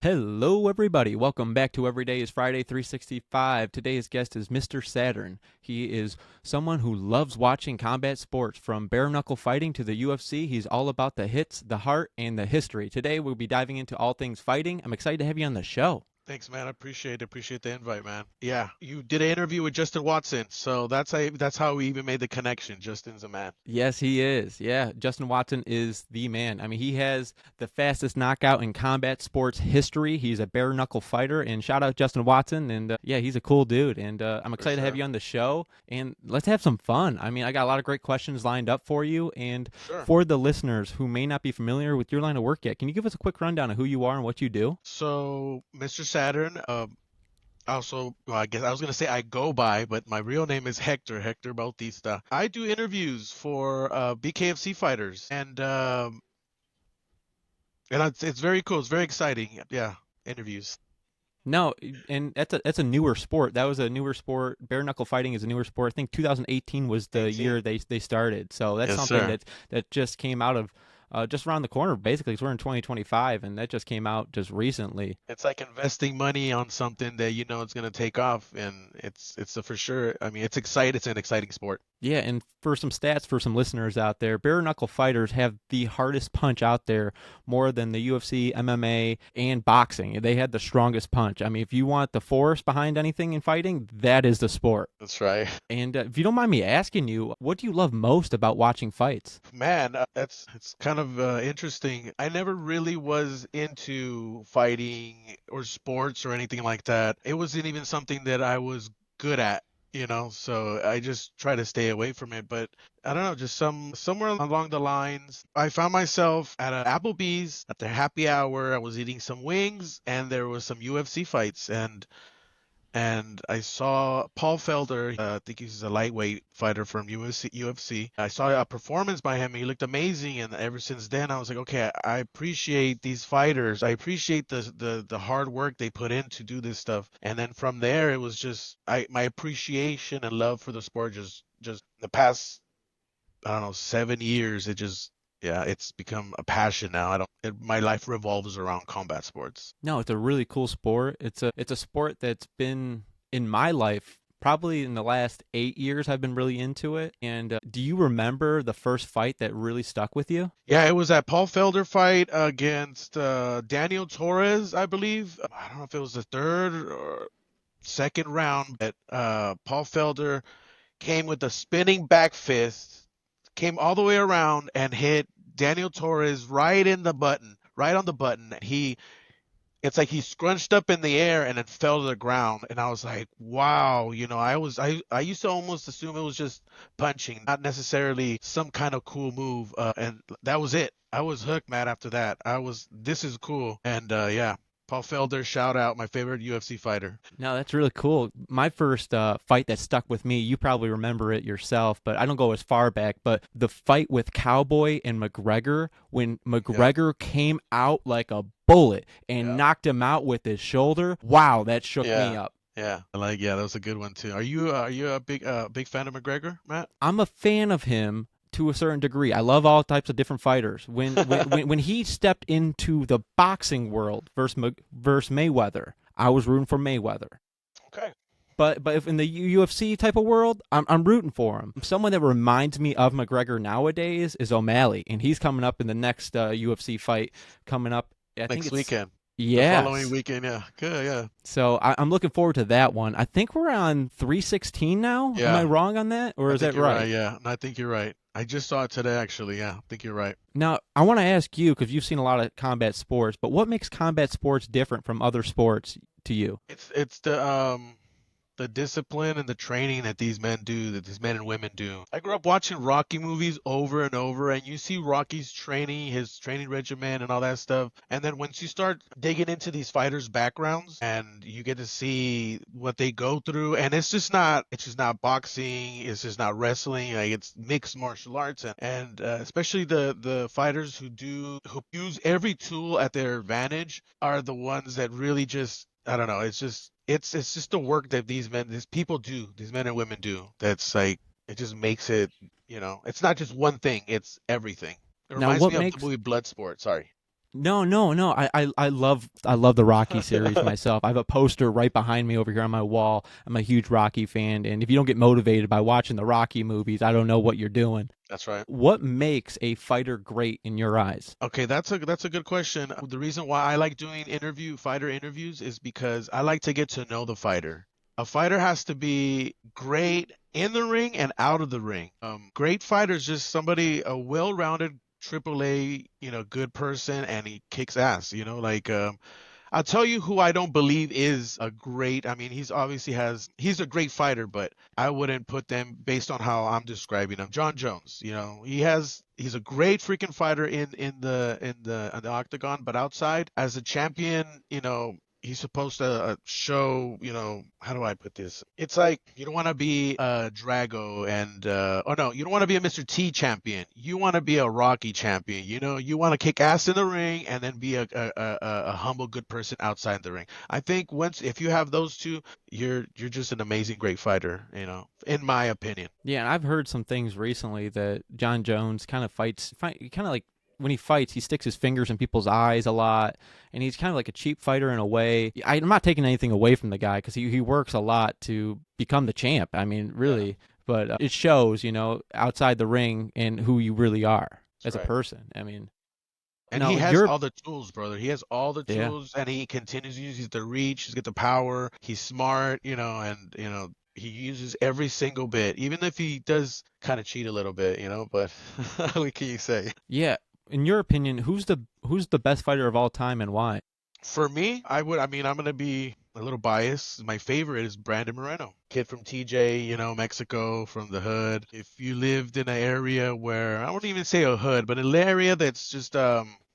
Hello, everybody. Welcome back to Every Day is Friday 365. Today's guest is Mr. Saturn. He is someone who loves watching combat sports. From bare-knuckle fighting to the UFC, he's all about the hits, the heart, and the history. Today, we'll be diving into all things fighting. I'm excited to have you on the show. Thanks, man. I appreciate the invite, man. Yeah, you did an interview with Justin Watson, so that's how we even made the connection. Justin's a man. Yes, he is. Yeah, Justin Watson is the man. I mean, he has the fastest knockout in combat sports history. He's a bare knuckle fighter, and shout out Justin Watson. And yeah, he's a cool dude. And I'm For excited to have sure. you on the show. And let's have some fun. I mean, I got a lot of great questions lined up for you. And Sure. for the listeners who may not be familiar with your line of work yet, can you give us a quick rundown of who you are and what you do? So, Mr. Saturn, well, I guess I was gonna say I go by, but my real name is Hector Bautista. I do interviews for BKFC fighters, and it's very cool. It's very exciting. Yeah, interviews. No, and that's a newer sport. That was a newer sport. Bare knuckle fighting is a newer sport. I think 2018 was the 18. year they started. So that's Yes, something sir. that just came out of just around the corner basically. 'Cause we're in 2025, and that just came out just recently. It's like investing money on something that you know it's gonna take off, and it's a for sure. I mean, it's exciting. It's an exciting sport. Yeah, and for some stats for some listeners out there, bare knuckle fighters have the hardest punch out there, more than the UFC, MMA, and boxing. They had the strongest punch. I mean, if you want the force behind anything in fighting, that is the sport. That's right. And if you don't mind me asking you, what do you love most about watching fights? Man, that's it's kind of interesting. I never really was into fighting or sports or anything like that. It wasn't even something that I was good at, so I just try to stay away from it. But I don't know, just somewhere along the lines, I found myself at an Applebee's at their happy hour. I was eating some wings and there was some UFC fights, and I saw Paul Felder. I think he's a lightweight fighter from UFC. I saw a performance by him. He looked amazing, and ever since then, I was like, okay, I appreciate these fighters. I appreciate the hard work they put in to do this stuff. And then from there, it was just my appreciation and love for the sport just the past, I don't know, 7 years. Yeah, it's become a passion now. I don't. My life revolves around combat sports. No, it's a really cool sport. It's a sport that's been in my life probably in the last 8 years. I've been really into it. And do you remember the first fight that really stuck with you? Yeah, it was that Paul Felder fight against Daniel Torres, I believe. I don't know if it was the third or second round, but Paul Felder came with a spinning back fist, came all the way around and hit Daniel Torres right in the button, right on the button. It's like he scrunched up in the air and then fell to the ground, and I was like, wow. I used to almost assume it was just punching, not necessarily some kind of cool move, and that was it. I was hooked, man. After that, this is cool. And yeah, Paul Felder, shout out, my favorite UFC fighter. No, that's really cool. My first fight that stuck with me, you probably remember it yourself, but I don't go as far back. But the fight with Cowboy and McGregor, when Yeah, McGregor came out like a bullet and yeah, knocked him out with his shoulder, wow, that shook me yeah, up. yeah. Yeah, that was a good one too. Are you a big fan of McGregor, Matt? I'm a fan of him to a certain degree. I love all types of different fighters. When he stepped into the boxing world versus Mayweather, I was rooting for Mayweather. Okay. But if in the UFC type of world, I'm rooting for him. Someone that reminds me of McGregor nowadays is O'Malley, and he's coming up in the next UFC fight coming up. I think Next it's weekend. The following yes. weekend, yeah. Good, yeah. So I'm looking forward to that one. I think we're on 316 now. Am I Yeah, wrong on that, or I is think that you're right. right? Yeah, and I think you're right. I just saw it today, actually. Yeah, I think you're right. Now, I want to ask you because you've seen a lot of combat sports, but what makes combat sports different from other sports to you? It's the discipline and the training that these men do, that these men and women do. I grew up watching Rocky movies over and over, and you see Rocky's training, his training regimen, and all that stuff. And then once you start digging into these fighters' backgrounds, and you get to see what they go through, and it's just not boxing, it's just not wrestling. Like, it's mixed martial arts, and especially the fighters who use every tool at their advantage are the ones that really just, I don't know. It's just the work that these people do, these men and women do. That's like, it just makes it. It's not just one thing. It's everything. It Now, reminds what me of the makes movie Bloodsport. Sorry. No, no, no. I love the Rocky series myself. I have a poster right behind me over here on my wall. I'm a huge Rocky fan, and if you don't get motivated by watching the Rocky movies, I don't know what you're doing. That's right. What makes a fighter great in your eyes? Okay, that's a good question. The reason why I like doing fighter interviews is because I like to get to know the fighter. A fighter has to be great in the ring and out of the ring. Great fighter is just somebody, a well-rounded triple A, good person, and he kicks ass. Like I'll tell you who I don't believe is a great. I mean, he's a great fighter, but I wouldn't put them based on how I'm describing him. John Jones, he's a great freaking fighter in the octagon, but outside as a champion, he's supposed to show, how do I put this? It's like you don't want to be a Drago or no, you don't want to be a Mr. T champion. You want to be a Rocky champion. You want to kick ass in the ring and then be a humble, good person outside the ring. I think if you have those two, you're just an amazing, great fighter. In my opinion. Yeah, and I've heard some things recently that John Jones kind of kind of like when he fights, he sticks his fingers in people's eyes a lot, and he's kind of like a cheap fighter in a way. I'm not taking anything away from the guy because he works a lot to become the champ. I mean, Yeah, really, but it shows, outside the ring and who you really are that's as a right. person. I mean, And he no, has you're, all the tools, brother. He has all the yeah. tools, and he continues to use. He's the reach. He's got the power. He's smart, and he uses every single bit, even if he does kind of cheat a little bit, But what can you say? Yeah, in your opinion, who's the best fighter of all time and why? For me, I mean, I'm gonna be a little biased. My favorite is Brandon Moreno, kid from TJ, Mexico, from the hood. If you lived in an area where I wouldn't even say a hood, but an area that's just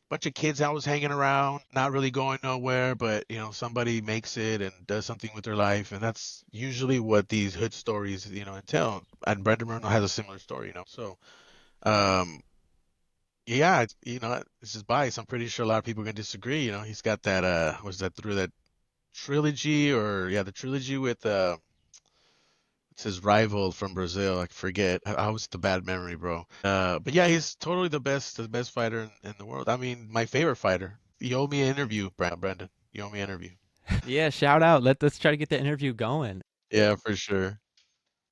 bunch of kids I was hanging around, not really going nowhere, but somebody makes it and does something with their life, and that's usually what these hood stories, entail. And Brandon Moreno has a similar story, So, um, yeah, it's just bias. I'm pretty sure a lot of people are gonna disagree. He's got that was that through that trilogy or yeah, the trilogy with it's his rival from Brazil. I forget. I was the bad memory, bro. But yeah, he's totally the best fighter in the world. I mean, my favorite fighter. You owe me an interview, Brandon. You owe me an interview. Yeah, shout out. Let's try to get the interview going. Yeah, for sure.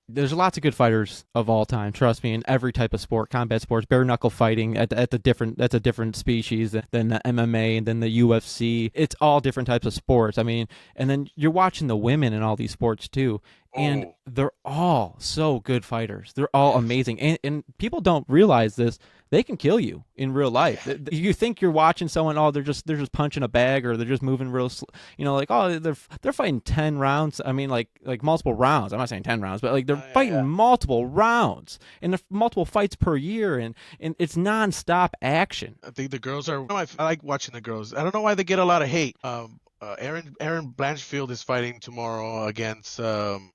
There's lots of good fighters of all time. Trust me, in every type of sport, combat sports, bare knuckle fighting at the different that's a different species than the MMA and then the UFC. It's all different types of sports. I mean, and then you're watching the women in all these sports too, and Oh, they're all so good fighters. They're all yes. amazing, and people don't realize this. They can kill you in real life. Yeah. You think you're watching someone, oh, they're just punching a bag or they're just moving like, oh, they're fighting 10 rounds. I mean, like multiple rounds. I'm not saying 10 rounds, but like they're Yeah, yeah, fighting yeah. multiple rounds and they're multiple fights per year, and it's nonstop action. I think the girls are. I like watching the girls. I don't know why they get a lot of hate. Aaron Blanchfield is fighting tomorrow against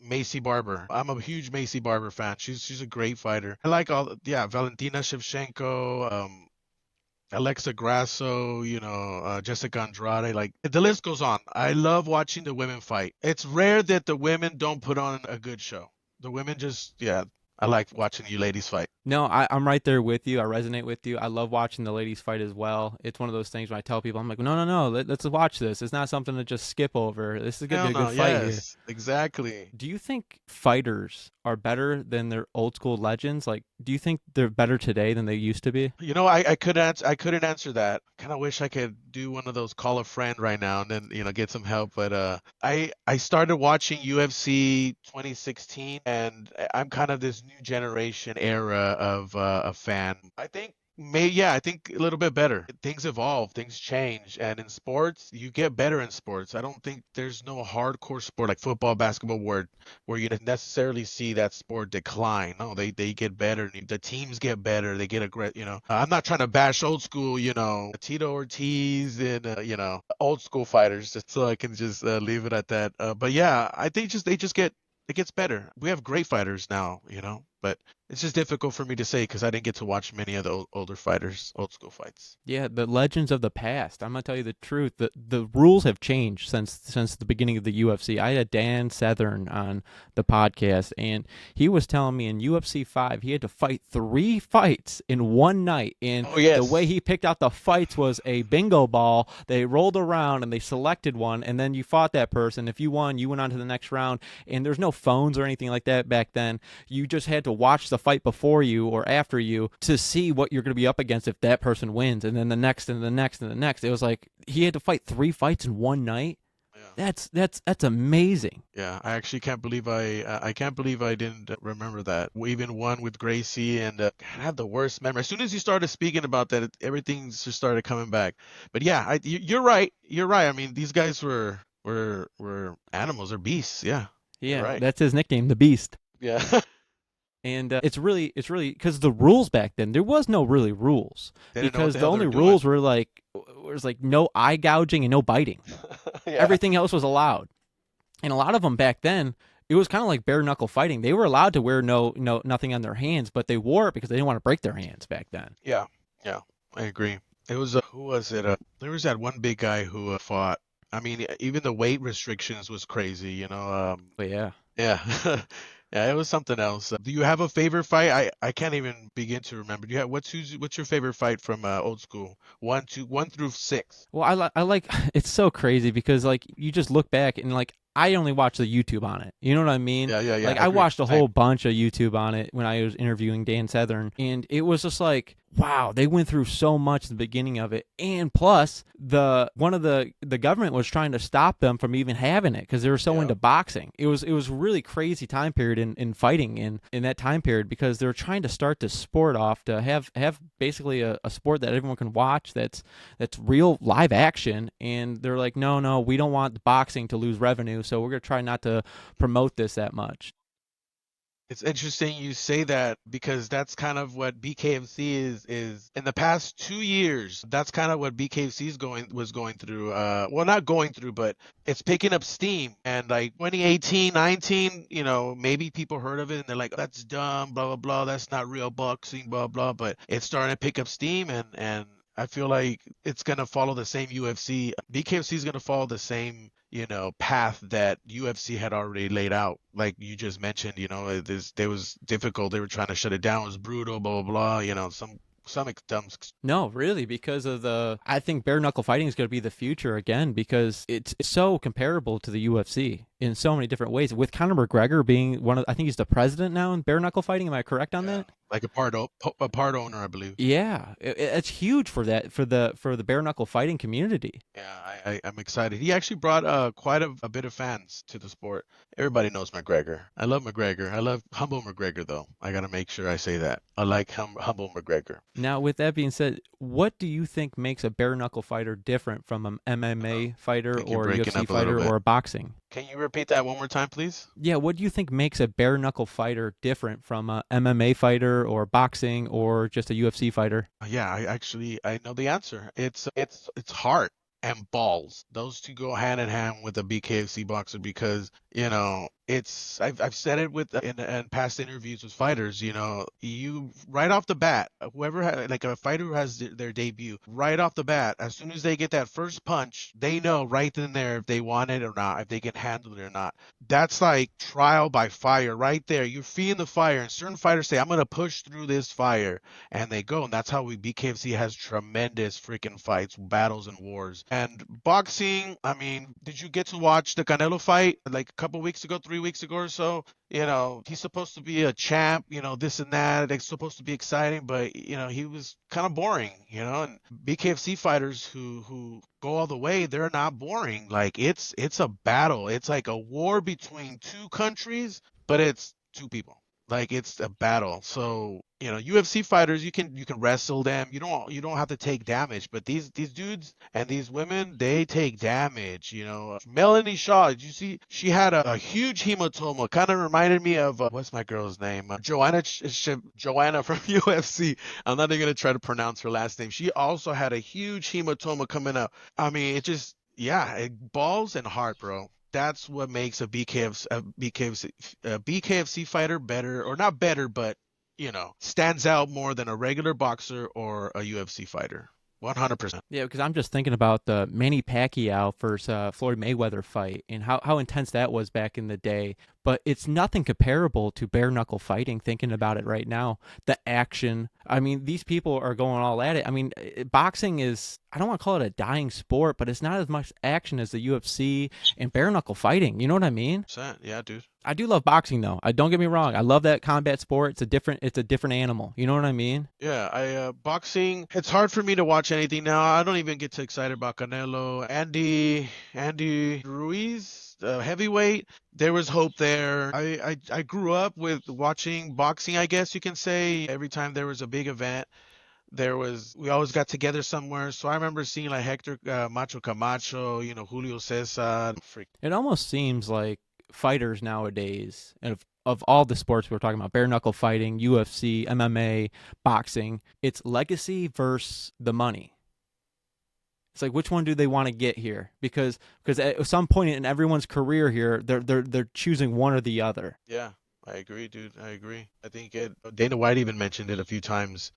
Macy Barber. I'm a huge Macy Barber fan. She's a great fighter. I like yeah, Valentina Shevchenko, Alexa Grasso, Jessica Andrade. Like the list goes on. I love watching the women fight. It's rare that the women don't put on a good show. The women just, yeah, I like watching you ladies fight. No, I'm right there with you. I resonate with you. I love watching the ladies fight as well. It's one of those things when I tell people, I'm like, no, no, no, let's watch this. It's not something to just skip over. This is gonna be Hell a no, good fight here. yes, exactly. Do you think fighters are better than their old school legends? Like, do you think they're better today than they used to be? I couldn't answer that. Kind of wish I could do one of those call a friend right now and then get some help. But I started watching UFC 2016, and I'm kind of this new generation era of a fan. I think a little bit better. Things evolve, things change, and in sports, you get better in sports. I don't think there's no hardcore sport like football, basketball, where you necessarily see that sport decline. No, they get better. The teams get better. They get aggressive. I'm not trying to bash old school. Tito Ortiz and old school fighters, just so I can just leave it at that. But yeah, I think just it gets better. We have great fighters now. But It's just difficult for me to say because I didn't get to watch many of the older fighters, old school fights. Yeah, the legends of the past. I'm gonna tell you the truth. The rules have changed since the beginning of the UFC. I had Dan Saturn on the podcast, and he was telling me in UFC 5 he had to fight 3 fights in one night, and Oh the way yes. he picked out the fights was a bingo ball. They rolled around and they selected one, and then you fought that person. If you won, you went on to the next round. And there's no phones or anything like that back then. You just had to watch the fight before you or after you to see what you're going to be up against if that person wins, and then the next and the next and the next. It was like he had to fight 3 fights in one night. Yeah. That's amazing. Yeah, I actually can't believe I can't believe I didn't remember that. Even one with Gracie and I have the worst memory. As soon as you started speaking about that, everything just started coming back. But yeah, you're right. You're right. I mean, these guys were animals or beasts. Yeah, you're Yeah, right. that's his nickname, the Beast. Yeah. And it's really because the rules back then there was no really rules They didn't know what because the the hell they only were doing. rules were like was like no eye gouging and no biting. Yeah. Everything else was allowed. And a lot of them back then, it was kind of like bare knuckle fighting. They were allowed to wear nothing on their hands, but they wore it because they didn't want to break their hands back then. Yeah. Yeah. I agree. It was who was it? There was that one big guy who fought. I mean, even the weight restrictions was crazy, you know. But yeah. Yeah. Yeah, it was something else. Do you have a favorite fight? I can't even begin to remember. Do you have what's your favorite fight from old school? One through six. Well, I like it's so crazy because like you just look back and like I only watched the YouTube on it. You know what I mean? Yeah, yeah, yeah. Like I Agree. watched a Same. whole bunch of YouTube on it when I was interviewing Dan Southern, and it was just like, wow, they went through so much at the beginning of it, and plus one of the government was trying to stop them from even having it because they were so Yeah. into boxing. It was really crazy time period in fighting in that time period because they were trying to start this sport off to have basically a sport that everyone can watch that's real live action, and they're like, no, we don't want the boxing to lose revenue, so we're gonna try not to promote this that much. It's interesting you say that because that's kind of what BKFC is in the past 2 years. That's kind of what BKFC was going through. Well, not going through, but it's picking up steam. And like 2018, 19, maybe people heard of it and they're like, that's dumb, blah blah blah. That's not real boxing, blah blah. But it's starting to pick up steam, and I feel like it's gonna follow the same UFC. BKFC is gonna follow the same path that UFC had already laid out. Like you just mentioned, it was difficult. They were trying to shut it down. It was brutal, blah blah blah. Some dumb. No, really, because of I think bare knuckle fighting is going to be the future again because it's so comparable to the UFC in so many different ways. With Conor McGregor being I think he's the president now in bare knuckle fighting. Am I correct on Yeah, that? like a part owner, I believe. Yeah, it's huge for that for the bare knuckle fighting community. Yeah, I'm excited. He actually brought quite a bit of fans to the sport. Everybody knows McGregor. I love McGregor. I love humble McGregor though. I gotta make sure I say that. I like humble McGregor. Now, with that being said, what do you think makes a bare knuckle fighter different from an I MMA fighter think you're or a breaking UFC up a little fighter bit. or a boxing? Can you repeat that one more time, please? Yeah, what do you think makes a bare knuckle fighter different from a MMA fighter or boxing or just a UFC fighter? Yeah, I know the answer. It's heart and balls. Those two go hand in hand with a BKFC boxer because I've said it in past interviews with fighters. You right off the bat, whoever like a fighter who has their debut right off the bat, as soon as they get that first punch, they know right then and there if they want it or not, if they can handle it or not. That's like trial by fire right there. You're feeding the fire, and certain fighters say, "I'm gonna push through this fire." And they go, and that's how BKFC has tremendous freaking fights, battles, and wars. And boxing, I mean, did you get to watch the Canelo fight like a couple weeks ago, 3 weeks ago or so? He's supposed to be a champ, this and that. It's supposed to be exciting, but he was kind of boring, And BKFC fighters who go all the way, they're not boring. Like it's a battle. It's like a war between two countries, but it's two people. Like it's a battle. So, UFC fighters, you can wrestle them. You don't have to take damage, but these dudes and these women, they take damage, Melanie Shaw, did you see she had a huge hematoma. Kind of reminded me of what's my girl's name? Joanna from UFC. I'm not even going to try to pronounce her last name. She also had a huge hematoma coming up. I mean, it just yeah, balls and heart, bro. That's what makes a BKFC fighter better, or not better, but stands out more than a regular boxer or a UFC fighter. 100%. Yeah, because I'm just thinking about the Manny Pacquiao versus Floyd Mayweather fight and how intense that was back in the day. But it's nothing comparable to bare knuckle fighting, thinking about it right now. The action. I mean, these people are going all at it. I mean, boxing is, I don't want to call it a dying sport, but it's not as much action as the UFC and bare knuckle fighting. You know what I mean? Yeah, dude. I do love boxing though. I don't get me wrong. I love that combat sport. It's a different animal. You know what I mean? Yeah, I boxing. It's hard for me to watch anything now. I don't even get too excited about Canelo, Andy Ruiz, heavyweight. There was hope there. I grew up with watching boxing, I guess you can say. Every time there was a big event, we always got together somewhere. So I remember seeing like Hector Macho Camacho, Julio Cesar. It almost seems like fighters nowadays, and of all the sports we're talking about, bare knuckle fighting, UFC, MMA, boxing, it's legacy versus the money. It's like, which one do they want to get here? Because at some point in everyone's career here, they're choosing one or the other. Yeah, I agree, dude. I agree. I think Dana White even mentioned it a few times.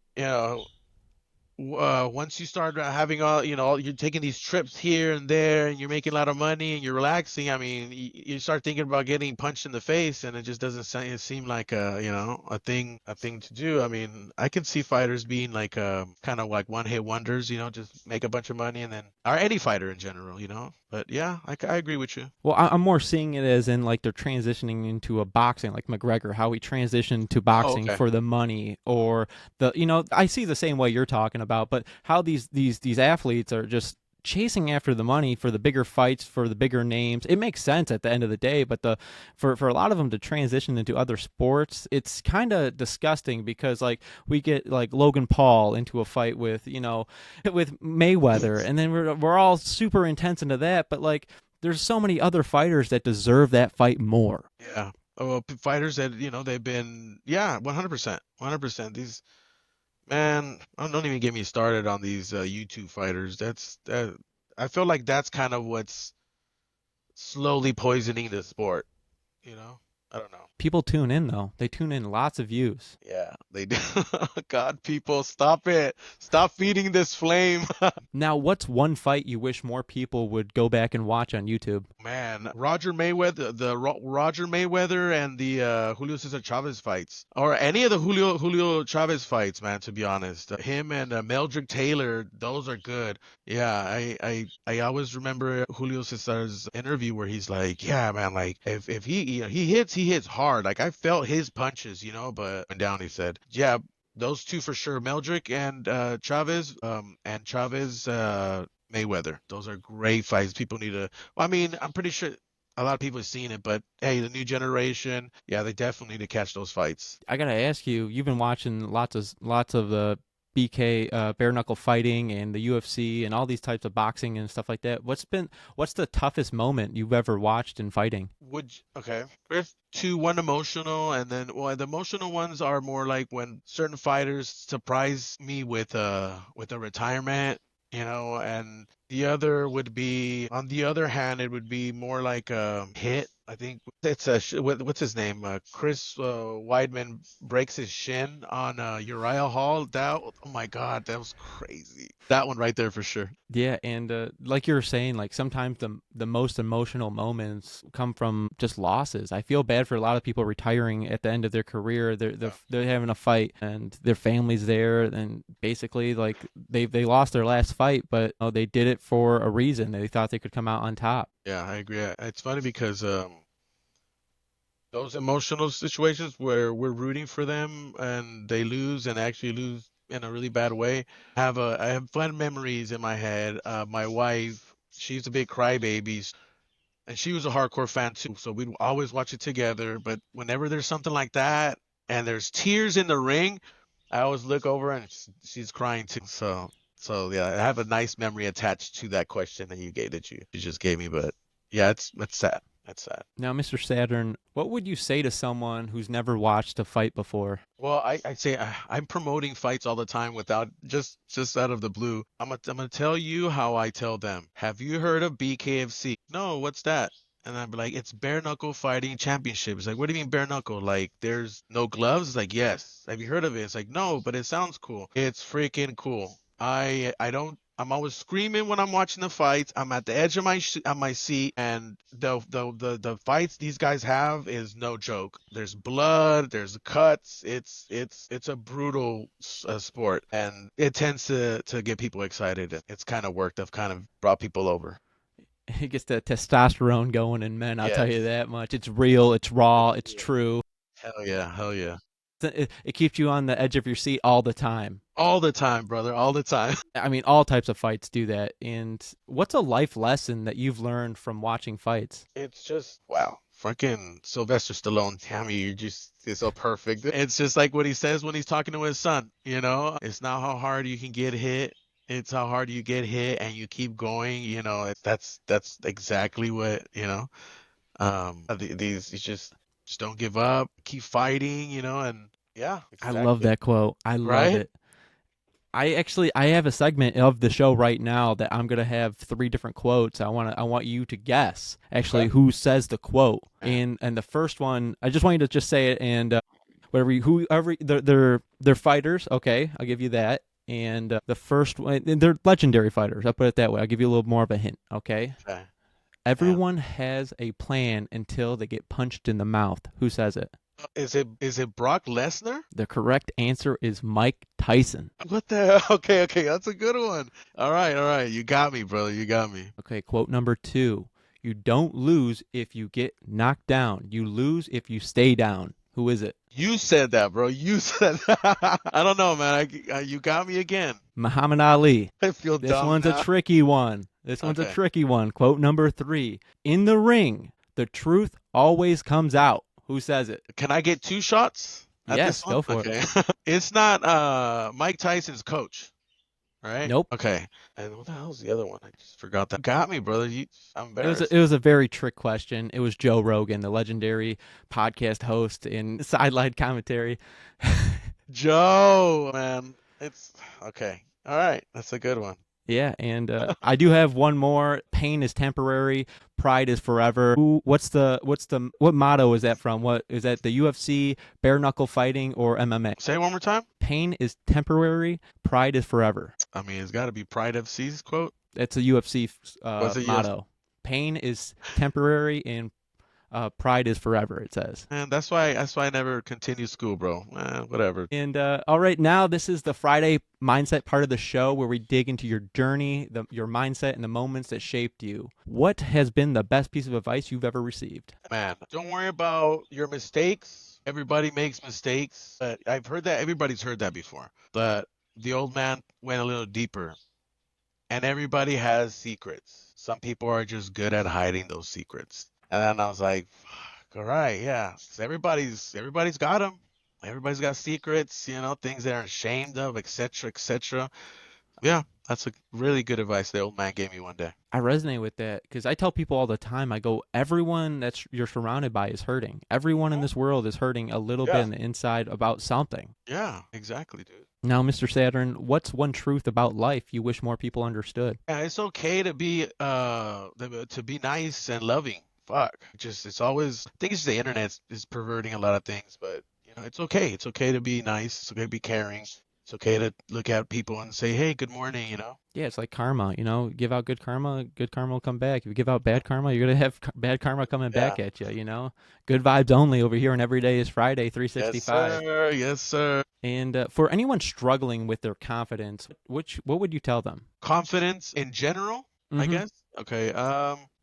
Once you start having you're taking these trips here and there, and you're making a lot of money and you're relaxing. I mean, you start thinking about getting punched in the face, and it just doesn't seem like a thing to do. I mean, I can see fighters being like kind of like one hit wonders, just make a bunch of money and then, or any fighter in general. But yeah, I agree with you. Well, I'm more seeing it as in like they're transitioning into a boxing, like McGregor, how he transitioned to boxing Okay. for the money, or I see the same way you're talking about, but how these athletes are just chasing after the money for the bigger fights, for the bigger names. It makes sense at the end of the day, but for a lot of them to transition into other sports, it's kind of disgusting because like we get like Logan Paul into a fight with with Mayweather, and then we're all super intense into that, but like there's so many other fighters that deserve that fight more. Yeah. Well, fighters that they've been, yeah, 100%, 100%. These, man, don't even get me started on these YouTube fighters. I feel like that's kind of what's slowly poisoning the sport, you know? I don't know. People tune in though. They tune in, lots of views. Yeah, they do. God, people, stop it. Stop feeding this flame. Now, what's one fight you wish more people would go back and watch on YouTube? Man, Roger Mayweather and the Julio Cesar Chavez fights, or any of the Julio Chavez fights, man. To be honest, him and Meldrick Taylor, those are good. Yeah, I always remember Julio Cesar's interview where he's like, yeah, man, like if he hits hard. Like I felt his punches, but went down. He said, yeah. Those two for sure, Meldrick and Chavez, Mayweather. Those are great fights. People need to. Well, I mean, I'm pretty sure a lot of people have seen it, but hey, the new generation, yeah, they definitely need to catch those fights. I gotta ask you, you've been watching lots of the BK bare knuckle fighting and the UFC and all these types of boxing and stuff like that. What's the toughest moment you've ever watched in fighting? Okay. There's two, one emotional, and then the emotional ones are more like when certain fighters surprise me with a retirement, and the other would be, on the other hand, it would be more like a hit. I think it's what's his name? Chris Weidman breaks his shin on Uriah Hall. Oh my God, that was crazy. That one right there for sure. Yeah, and like you were saying, like sometimes the most emotional moments come from just losses. I feel bad for a lot of people retiring at the end of their career. They're having a fight and their family's there, and basically like they lost their last fight, but they did it for a reason. They thought they could come out on top. Yeah, I agree. It's funny because those emotional situations where we're rooting for them and they lose and actually lose in a really bad way. I have fun memories in my head. My wife, she's a big crybaby, and she was a hardcore fan too, so we'd always watch it together. But whenever there's something like that and there's tears in the ring, I always look over and she's crying too. So yeah, I have a nice memory attached to that question that you just gave me. But yeah, that's sad. That's sad. Now, Mr. Saturn, what would you say to someone who's never watched a fight before? Well, I say I'm promoting fights all the time without just out of the blue. I'm gonna tell you how I tell them. Have you heard of BKFC? No, what's that? And I'd be like, it's bare knuckle fighting championship. It's like, what do you mean bare knuckle? Like, there's no gloves? It's like, yes. Have you heard of it? It's like, no, but it sounds cool. It's freaking cool. I don't. I'm always screaming when I'm watching the fights. I'm at the edge of my seat, and the fights these guys have is no joke. There's blood, there's cuts. It's a brutal sport, and it tends to get people excited. It's kind of worked. I've kind of brought people over. It gets the testosterone going in men. I'll tell you Yes. that much. It's real. It's raw. It's It's real. true. Hell yeah, hell yeah. It keeps you on the edge of your seat all the time. All the time, brother, all the time. I mean, all types of fights do that. And what's a life lesson that you've learned from watching fights? It's just wow. Fucking Sylvester Stallone, Tammy, you're so perfect. It's just like what he says when he's talking to his son, you know? It's not how hard you can get hit. It's how hard you get hit and you keep going, you know. That's exactly what, you know. These you just don't give up, keep fighting, you know, and yeah, I love exactly. that quote. I love Right? it. I have a segment of the show right now that I'm gonna have three different quotes. I want you to guess Okay. actually who says the quote. Man. And the first one, I just want you to just say it and whatever whoever they're fighters. Okay, I'll give you that. And the first one, and they're legendary fighters. I'll put it that way. I'll give you a little more of a hint. Okay, Okay. Man. everyone has a plan until they get punched in the mouth. Who says it? Is it Brock Lesnar? The correct answer is Mike Tyson. What the hell? Okay, okay, that's a good one. All right. You got me, brother. You got me. Okay, quote number two. You don't lose if you get knocked down. You lose if you stay down. Who is it? You said that, bro. You said that. I don't know, man. You got me again. Muhammad Ali. I feel This dumb one's a now. tricky one. This one's a Okay. tricky one. Quote number three. In the ring, the truth always comes out. Who says it? Can I get two shots at Yes, this one? go for it. Okay. It's not Mike Tyson's coach, right? Nope. Okay. And what the hell's the other one? I just forgot that. Got me, brother. I'm It embarrassed. was a very trick question. It was Joe Rogan, the legendary podcast host and sideline commentary. Joe, man. It's okay. All right. That's a good one. Yeah, and I do have one more. Pain is temporary, pride is forever. What motto is that from? What is that? The UFC, bare knuckle fighting, or MMA? Say it one more time. Pain is temporary, pride is forever. I mean, it's got to be Pride FC's quote. That's a UFC Was it UFC? motto. Pain is temporary and pride is forever. It says. Man, that's why I never continued school, bro. Whatever. And all right, now this is the Friday mindset part of the show where we dig into your journey, your mindset, and the moments that shaped you. What has been the best piece of advice you've ever received? Man, don't worry about your mistakes. Everybody makes mistakes. But I've heard that everybody's heard that before. But the old man went a little deeper, and everybody has secrets. Some people are just good at hiding those secrets. And then I was like, fuck, all right, yeah. 'Cause everybody's got them. Everybody's got secrets, you know, things they're ashamed of, etc., etc. Yeah, that's a really good advice the old man gave me one day. I resonate with that because I tell people all the time, I go, everyone that you're surrounded by is hurting. Everyone in this world is hurting a little bit Yeah, in the inside about something. yeah, exactly, dude. Now, Mr. Saturn, what's one truth about life you wish more people understood? Yeah, it's okay to be nice and loving. Fuck. Just it's always I think it's the internet is perverting a lot of things, but you know, it's okay. It's okay to be nice. It's okay to be caring. It's okay to look at people and say, "Hey, good morning," you know? Yeah, it's like karma. Give out good karma will come back. If you give out bad karma, you're gonna have bad karma coming Yeah. back at you. Good vibes only over here. And every day is Friday, Yes, 365. sir. Yes, sir. And for anyone struggling with their confidence, what would you tell them? Confidence in general, I Mm-hmm. guess. Okay.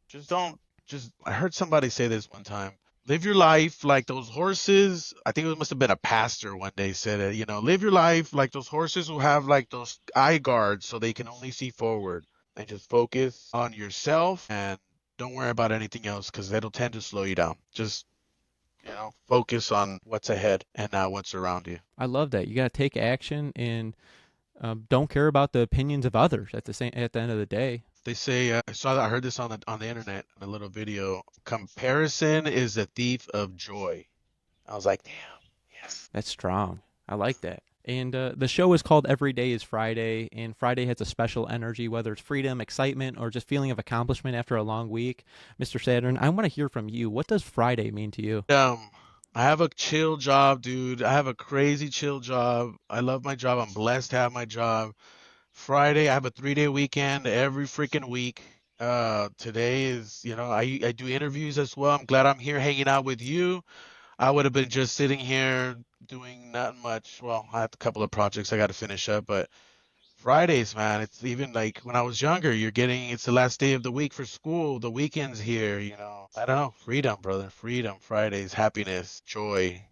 Just don't just I heard somebody say this one time. Live your life like those horses. I think it must have been a pastor one day said it, you know, live your life like those horses who have like those eye guards so they can only see forward and just focus on yourself and don't worry about anything else because it'll tend to slow you down. Just, you know, focus on what's ahead and not what's around you. I love that. You got to take action and don't care about the opinions of others at the end of the day. They say I heard this on the internet in a little video. Comparison is a thief of joy. I was like, damn, yes. That's strong. I like that. And the show is called Every Day is Friday, and Friday has a special energy, whether it's freedom, excitement, or just feeling of accomplishment after a long week. Mr. Saturn, I want to hear from you. What does Friday mean to you? I have a chill job, dude. I have a crazy chill job. I love my job. I'm blessed to have my job. Friday, I have a 3-day weekend every freaking week. Today is, I do interviews as well. I'm glad I'm here hanging out with you. I would have been just sitting here doing not much. Well, I have a couple of projects I got to finish up, but Fridays, man, it's even like when I was younger, it's the last day of the week for school, the weekend's here. I don't know, freedom, brother, freedom, Fridays, happiness, joy.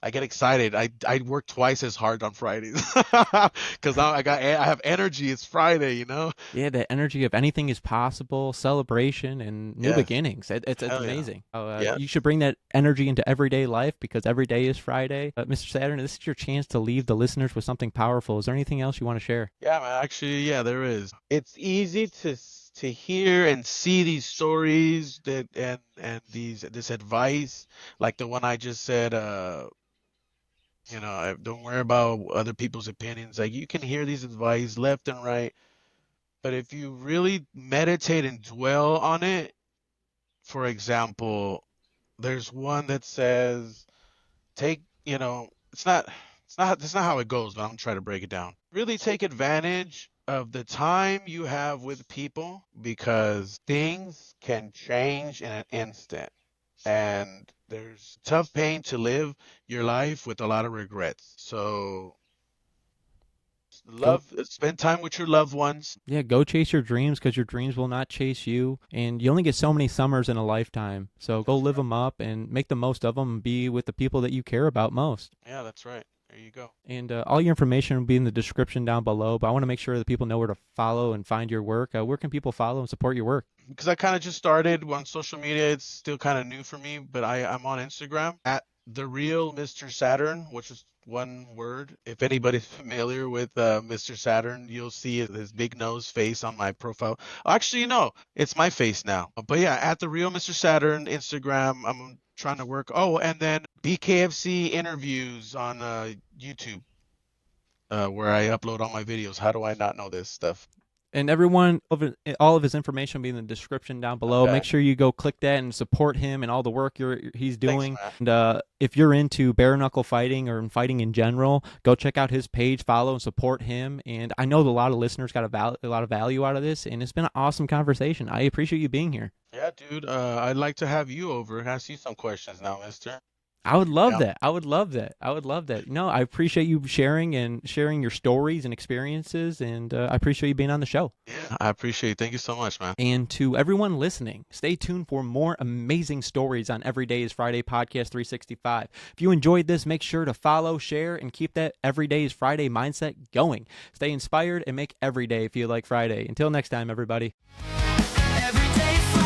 I get excited. I work twice as hard on Fridays because I have energy. It's Friday. Yeah, the energy of anything is possible, celebration, and new Yes, beginnings. It's hell yeah. amazing. Yeah. You should bring that energy into everyday life because every day is Friday. Mr. Saturn, this is your chance to leave the listeners with something powerful. Is there anything else you want to share? Yeah, man. Actually, yeah, there is. It's easy to hear and see these stories that and this advice, like the one I just said. Don't worry about other people's opinions. Like you can hear these advice left and right, but if you really meditate and dwell on it, for example, there's one that says, take, that's not how it goes, but I'm gonna try to break it down. Really take advantage of the time you have with people because things can change in an instant. And there's tough pain to live your life with a lot of regrets. So Go spend time with your loved ones. Yeah, go chase your dreams because your dreams will not chase you. And you only get so many summers in a lifetime. So go live them up and make the most of them and be with the people that you care about most. Yeah, that's right. There you go. And all your information will be in the description down below. But I want to make sure that people know where to follow and find your work. Where can people follow and support your work? Because I kind of just started on social media. It's still kind of new for me, but I'm on Instagram at the real Mr. Saturn, which is one word. If anybody's familiar with Mr. Saturn, you'll see his big nose face on my profile. Actually, no, it's my face now. But yeah, at the real Mr. Saturn Instagram, I'm trying to work. Oh, and then BKFC interviews on YouTube, where I upload all my videos. How do I not know this stuff? And all of his information will be in the description down below. Okay. Make sure you go click that and support him and all the work he's doing. Thanks, And if you're into bare-knuckle fighting or fighting in general, go check out his page, follow and support him. And I know that a lot of listeners got a lot of value out of this, and it's been an awesome conversation. I appreciate you being here. Yeah, dude. I'd like to have you over and ask you some questions now, mister. I would love Yeah. that. I would love that. I would love that. No, I appreciate you sharing your stories and experiences, and I appreciate you being on the show. Yeah, I appreciate it. Thank you so much, man. And to everyone listening, stay tuned for more amazing stories on Every Day is Friday Podcast 365. If you enjoyed this, make sure to follow, share, and keep that Every Day is Friday mindset going. Stay inspired and make every day feel like Friday. Until next time, everybody. Every day.